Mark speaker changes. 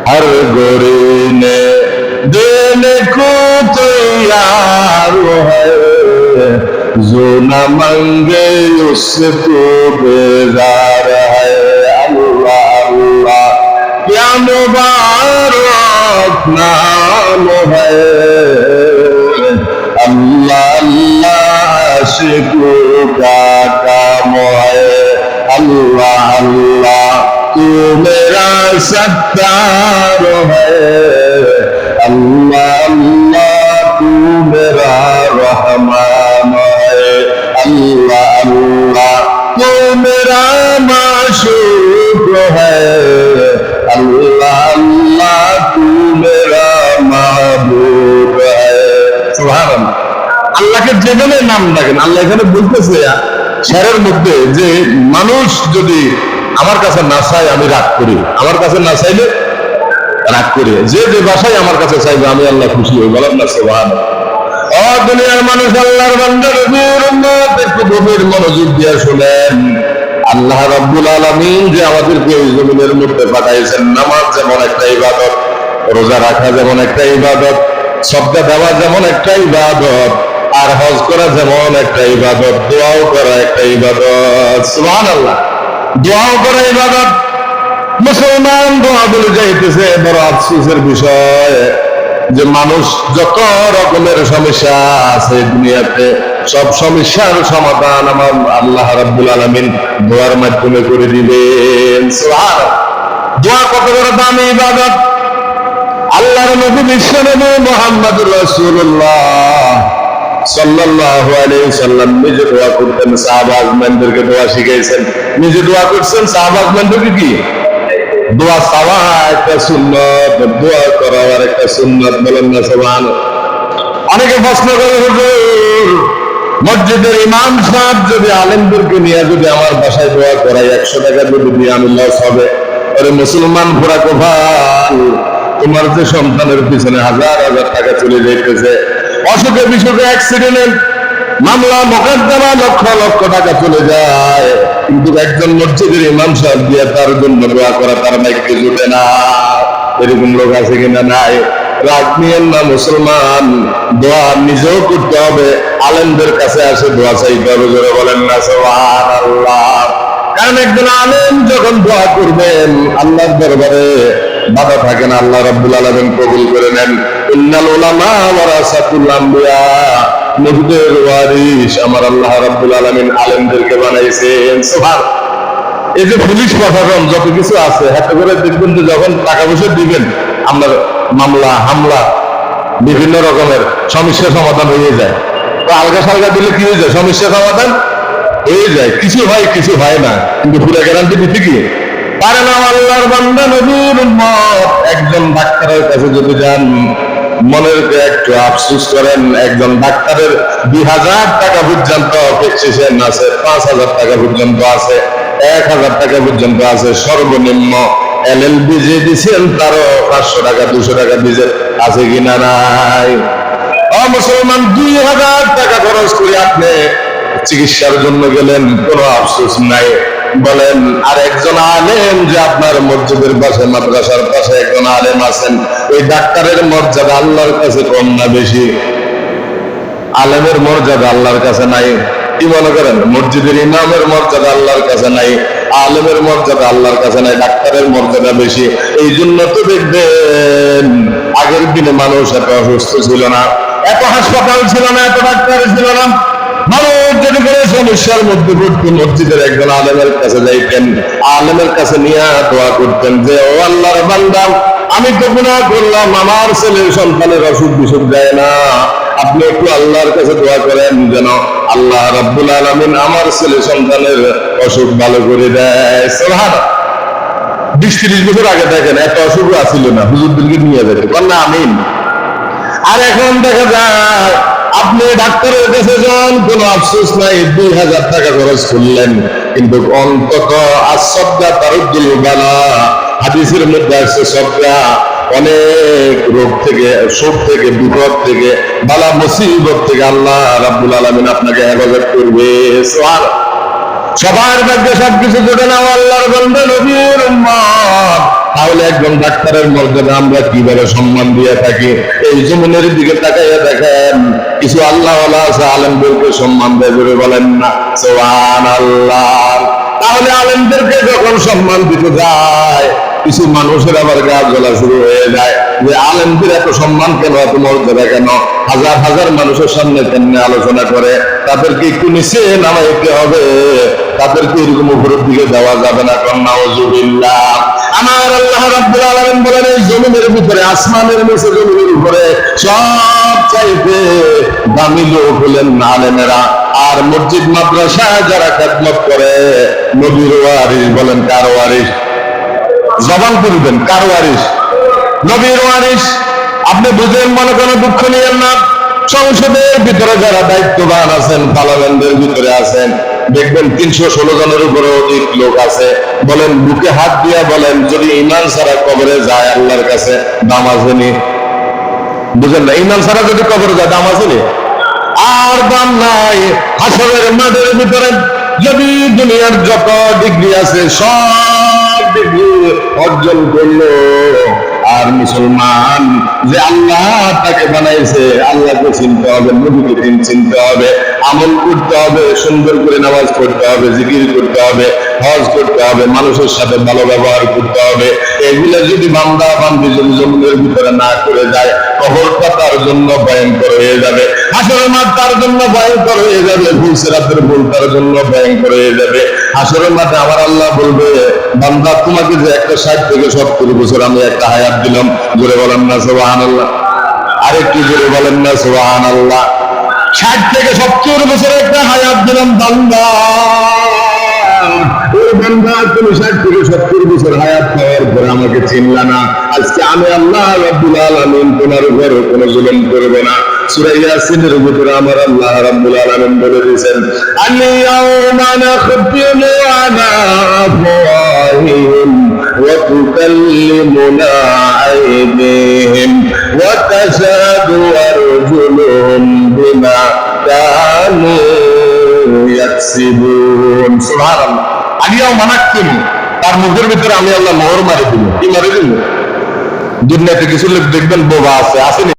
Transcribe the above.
Speaker 1: हर गोरी ने देने को तैयार है, जो न मांगे उससे तो बेजार है। अल्लाह अल्लाह क्या मुबारक नाम है, अल्लाह अल्लाह आशिकों का काम है। अल्लाह अल्लाह तू मेरा सत्तार है, अल्लाह अल्लाह तू मेरा रहमान है। अल्लाह अल्लाह तू मेरा माशूक है, अल्लाह अल्लाह तू मेरा महबूब है। सुभान अल्लाह। আল্লাহকে যেভাবে নাম ডাকেন, আল্লাহ এখানে বলতেছে শেরের মধ্যে যে মানুষ যদি আমার কাছে না চায় আমি রাগ করি, আমার কাছে না চাইলে রাগ করি, যে যে ভাষায় আমার কাছে চাইবে আমি আল্লাহ খুশি হই। বলেন না সুবহানাল্লাহ। ও দুনিয়ার মানুষ, আল্লাহর বান্দা নবীর উম্মত, একটু গভীর মনোযোগ দিয়ে শুনেন। আল্লাহ রাব্বুল আলামিন যে আমাদেরকে এই জমিনের মধ্যে পাঠাইছেন, নামাজ যেমন একটা ইবাদত, রোজা রাখা যেমন একটা ইবাদত, সদকা দেওয়া যেমন একটা ইবাদত, আর হজ করা যেমন একটা ইবাদত, দোয়াও করা একটা ইবাদত। সুবহানাল্লাহ। দোয়াও করা ইবাদত। মুসলমান দোয়া বলে যাইতেছে, বড় আফসোসের বিষয় যে মানুষ যত রকমের সমস্যা আছে দুনিয়াতে, সব সমস্যার সমাধান আমার আল্লাহ রাব্বুল আলামিন দোয়ার মাধ্যমে করে দিবেন। সুবহানাল্লাহ। দোয়া কত বড় দামি ইবাদত। আল্লাহর নবী বিশ্বনবী মুহাম্মদুর রাসূলুল্লাহ সাল্লাল্লাহু আলাইহি সাল্লাম নিজে দোয়া করতেন, সাহাবাগণদেরকে দোয়া শিখাইছেন, নিজে দোয়া করছেন, সাহাবাগণদেরকে কি দোয়া চাওয়া একটা সুন্নাত, দোয়া করা আর একটা সুন্নাত। বলেন না সুবহানাল্লাহ। অনেকে প্রশ্ন করে, হুজুর মসজিদের ইমাম সাহেব যদি আলেমদেরকে নিয়ে যদি আমার বাসায় দোয়া করায় 100 টাকা যদি দিয়ে আমি লস হবে? আরে মুসলমান ঘোরা কোভাল, তোমার যে সন্তানের পিছনে হাজার হাজার টাকা চলে যাইতেছে, অসুখে বিসুখে অ্যাক্সিডেন্ট মামলা মোকদ্দমা লক্ষ লক্ষ টাকা চলে যায়, কিন্তু একজন মসজিদের ইমাম সাহেব দিয়ে তার জন্য দোয়া করা তার নাকি জুটে না। এরকম লোক আছে কিনা? নাই। রাগ নিয়েন না মুসলমান, দোয়া নিজেও করতে হবে, আলেমদের কাছে আসে দোয়া চাইতে হবে। জোরে বলেন না সুবহানাল্লাহ। কারণ একজন আলেম যখন দোয়া করবেন আল্লাহর দরবারে বাধা থাকে না, আল্লাহ রাব্বুল আলামিন কবুল করে নেন। ইন্নাল উলামা ওয়ারাসাতুল আম্বিয়া, নবীদের ওয়ারিস আমার আল্লাহ রাব্বুল আলামিন আলেমদেরকে বানাইছেন। সুবহানাল্লাহ। এই যে পুলিশ প্রশাসন যত কিছু আছে, হাতে করে দেখবেন যে যখন টাকা পয়সা দিবেন আপনার মামলা হামলা বিভিন্ন রকমের সমস্যা সমাধান হয়ে যায়। তো আলগা সালগা দিলে কি হয়ে যায়? সমস্যা সমাধান হয়ে যায়, কিছু হয় কিছু হয় না, কিন্তু পুরো গ্যারান্টি দিতে কি পারে না। আল্লাহর বান্দা নবীর উম্মত, একজন ডাক্তারের কাছে যদি যান মনের একটু আফসোস করেন, একজন ডাক্তারের 2000 টাকা পর্যন্ত প্রেসক্রিপশন আছে, 5000 টাকা পর্যন্ত আছে, 1000 টাকা পর্যন্ত আছে, সর্বনিম্ন LLB যে দিচ্ছেন তারও 500 টাকা 200 টাকা দিছে, আছে কিনা? নাই। মুসলমান 2000 টাকা খরচ করে আপনি চিকিৎসার জন্য গেলেন, কোনো আফসোস নাই। বলেন আর একজন আলেম যে আপনার মসজিদের পাশে মাদ্রাসার পাশে একজন আলেম আছেন, ওই ডাক্তারের মর্যাদা আল্লাহর কাছে কম না বেশি? আলেমের মর্যাদা আল্লাহর কাছে নাই। কি মনে করেন? মসজিদের ইমামের মর্যাদা আল্লাহর কাছে নাই, আলেমের মর্যাদা আল্লাহর কাছে নাই, ডাক্তারের মর্যাদা বেশি। এই জন্য তো দেখবেন আগের দিনে মানুষ এত অসুস্থ ছিল না, এত হাসপাতাল ছিল না, এত ডাক্তার ছিল না। মানুষ যদি করে সমস্যার মধ্যে পড়তেন মসজিদের একজন আলেমের কাছে যাইতেন, আলেমের কাছে নিয়ে দোয়া করতেন যে ও আল্লাহর বান্দা, আমি তো গুনাহ করলাম, আমার ছেলের সন্তানের অসুখ বিসুখ যায় না, আপনি একটু আল্লাহর কাছে দোয়া করেন যেন আল্লাহ রাব্বুল আলামিন আমার ছেলে সন্তানের অসুখ ভালো করে দেয়। সুবহানাল্লাহ। 20-30 বছর আগে দেখেন এত অসুখ আসিল না, হুজুরদেরকে নিয়ে যেত, বলেন না আমিন। আর এখন দেখা যায় আপনি ডাক্তারের কাছে যান, কোনো আফসোস নাই, 2000 টাকা খরচ করলেন, কিন্তু অন্তত আসসাদকা তারুদ্দুল বালা, হাদিসের মধ্যে আছে সদকা অনেক রোগ থেকে, শোক থেকে, বিপদ থেকে, বালা মুসিবত থেকে আল্লাহ রাব্বুল আলামিন আপনাকে হেফাজত করবে। সুবহানাল্লাহ। সবার ভাগ্যে সবকিছু জোটে না। আল্লাহর বান্দা নবীর উম্মত তাহলে একজন ডাক্তারের মর্যাদা আমরা কিভাবে সম্মান দিয়ে থাকি? এই জমিনের দিকে তাকাইয়া দেখেন, কিছু আল্লাহওয়ালা আছে আলেমদেরকে সম্মান দেয়, বলে বলেন না সুবহানাল্লাহ। তাহলে আলেমদেরকে যখন সম্মান দিতে যায়, কিছু মানুষের আবার গা জ্বলা শুরু হয়ে যায় যে আলেমদের এত সম্মান কেন, এত মর্যাদা কেন, হাজার হাজার মানুষের সামনে কেমনে আলোচনা করে, তাদেরকে একটু নিচে নামাইতে হবে, তাদেরকে এরকম উপরের দিকে দেওয়া যাবে না। নাউযুবিল্লাহ। আমার আল্লাহ রাব্বুল আলামিন বলেন, এই জমিনের ভিতরে, আসমানের নিচে জমিনের উপরে সব চাইতে দামি লোক হলেন আলেমেরা। আর মসজিদ মাদ্রাসায় যারা খেদমত করে, নবীর ওয়ারিস বলেন। কার ওয়ারিস? জবান করবেন, কার ওয়ারিস? নবীর ওয়ারিস। আপনি বুঝেন, মনে কোনো দুঃখ নিয়েন না। সংসদের ভিতরে যারা দায়িত্ববান আছেন, পার্লামেন্টের ভিতরে আছেন, দেখবেন 316 জনের উপরে অধিক লোক আছে। বলেন, বুকে হাত দিয়া বলেন, যদি ইমান ছাড়া কবরে যায় আল্লাহর কাছে দাম আসেনি? বুঝেন না? ইমান ছাড়া যদি কবরে যায় দাম আসেনি? আর দাম নাই। হাসরের মাঠের ভিতরে যদি দুনিয়ার যত ডিগ্রি আছে সব ডিগ্রি অর্জন করলো, আর মুসলমান যে আল্লাহ তাকে বানাইছে, আল্লাহকে চিনতে হবে, নবীকে চিনতে হবে, আমল করতে হবে, সুন্দর করে নামাজ পড়তে হবে, জিকির করতে হবে, হজ করতে হবে, মানুষের সাথে ভালো ব্যবহার করতে হবে, এগুলা যদি বান্দা বান্দি যদি জমিনের ভিতরে না করে যায়, কবরটা তার জন্য ভয়ঙ্কর হয়ে যাবে, হাসরের মাঠ তার জন্য ভয়ঙ্কর হয়ে যাবে, সিরাতের ভুল তার জন্য ভয়ঙ্কর হয়ে যাবে। হাসরের মাঠে আমার আল্লাহ বলবে, বান্দা তোমাকে যে একটা 60 থেকে 70 বছর আমি একটা হায়াত দিলাম, জোরে বলেন না সুবহানাল্লাহ। আরেকটু জোরে বলেন না সুবহানাল্লাহ। 60 থেকে 70 বছর একটা হায়াত দিলাম বান্দা। ওই বান্দা, তুমি 60 থেকে 70 বছর হায়াত পাওয়ার পরে আমাকে চিনলা না, আজকে আমি আল্লাহ রাব্বুল আলামিন তোমার উপর কোনো জুলুম করব না। সূরা ইয়াসিনের ভিতরে আমার আল্লাহ রাব্বুল আলামিন বলে দিয়েছেন, আল-ইয়াওমা নাখতিমু আলা আফওয়াহিহিম ওয়া তুকাল্লিমুনা আইদিহিম ওয়া তাশহাদু আরজুলুহুম বিমা কানু ইয়াকসিবুন। সুবহানাল্লাহ। আল-ইয়াওমা নাখতিমু, তার মুখের ভিতরে আমি আল্লাহ মোহর মারি দিব। কি মারি দিব? দুনিয়াতে কিছু লোক দেখবেন বোবা আছে, আসেনি?